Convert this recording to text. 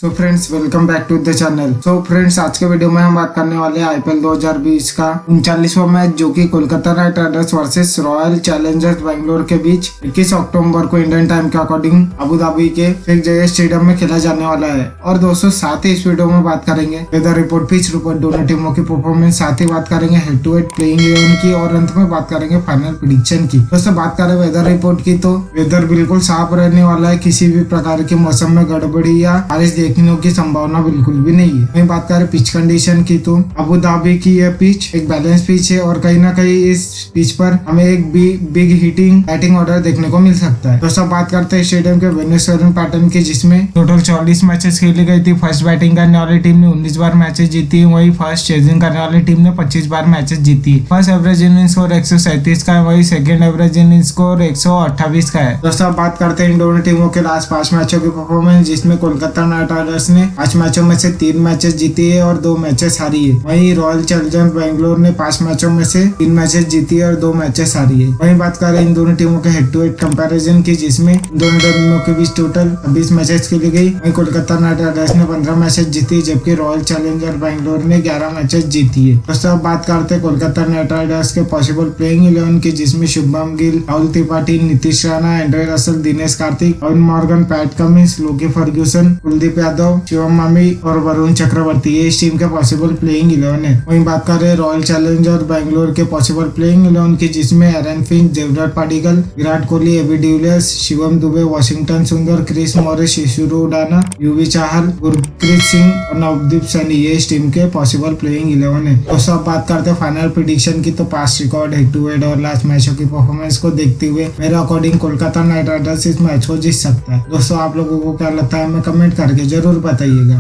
So friends welcome back to the channel. So friends आज के video में हम बात करने वाले हैं आईपीएल 2020 का 39वां मैच जो कि Kolkata Knight Riders versus royal Challengers Bangalore के बीच 21 अक्टूबर को इंडियन टाइम के अकॉर्डिंग अबू धाबी के शेख जायेद स्टेडियम में खेला जाने वाला है। और दोस्तों साथ ही इस वीडियो में बात करेंगे वेदर रिपोर्ट, पिच रिपोर्ट, दोनों टीमों की परफॉर्मेंस, साथ ही बात करेंगे हेड टू हेड प्लेइंग 11 की और अंत में बात करेंगे फाइनल प्रेडिक्शन की। दोस्तों बात करें वेदर रिपोर्ट की तो वेदर बिल्कुल साफ रहने वाला है, किसी भी प्रकार के मौसम में गड़बड़ी या बारिश देखने की संभावना बिल्कुल भी नहीं है। वहीं बात करें पिच कंडीशन की तो अबू धाबी की यह पिच एक बैलेंस पिच है और कहीं ना कहीं इस पिच पर हमें एक बिग हिटिंग बैटिंग ऑर्डर देखने को मिल सकता है। दोस्तों बात करते हैं स्टेडियम के वेन्यू पैटर्न की, जिसमें टोटल 44 मैचेस खेली गई थी। फर्स्ट बैटिंग करने वाली टीम ने 19 बार मैचेस जीती है, वही फर्स्ट चेजिंग करने वाली टीम ने 25 बार मैचेस जीती है। फर्स्ट एवरेज इनिंग स्कोर 137 का है, वही सेकंड एवरेज इनिंग स्कोर 128 का है। दोस्तों बात करते हैं इन दोनों टीमों के लास्ट 5 मैचों की परफॉर्मेंस, जिसमें कोलकाता नाइट राइडर्स ने 5 मैचों में से 3 मैचेस जीती है और 2 मैचेस हारी है। वहीं रॉयल चैलेंजर्स बेंगलोर ने 5 मैचों में से 3 मैचेस जीती है और 2 मैचेस हारी है। वहीं बात करें इन दोनों टीमों के हेड टू हेड कंपैरिजन की, जिसमें इन दोनों टीमों के बीच टोटल 20 मैचेस खेली गई। वहीं कोलकाता नाइट राइडर्स ने 15 मैचेस जीती, जबकि रॉयल चैलेंजर्स बेंगलोर ने 11 मैचेस जीती है। दोस्तों अब बात करते हैं कोलकाता नाइट राइडर्स के पॉसिबल प्लेइंग 11 की, जिसमें Shubham Gill, Rahul Tripathi, Nitish Rana, Andre Russell, Dinesh Karthik, Avin Morgan, PAT Cummins, Lockie Ferguson, Kuldeep Yadav, Shivam मामी और वरुण चक्रवर्ती, ये इस टीम के पॉसिबल प्लेइंग 11 है। वहीं बात कर रहे हैं रॉयल चैलेंजर बेंगलोर के पॉसिबल प्लेइंग 11 की, जिसमें Aaron Finch, Devdutt Padikkal, Virat Kohli, AB de Villiers, Shivam Dube, Washington Sundar, Chris Morris, Isuru Udana, Yuzi Chahal, Gurpreet Singh और नवदीप सैनी, ये इस टीम के पॉसिबल प्लेइंग 11 है। दोस्तों अब बात करते हैं फाइनल प्रेडिक्शन की, तो past record, head to head और लास्ट मैचों की परफॉर्मेंस को देखते हुए मेरे अकॉर्डिंग कोलकाता नाइट राइडर्स इस मैच को जीत सकता है। दोस्तों आप लोगों को क्या लगता है हमें कमेंट करके जरूर बताइएगा।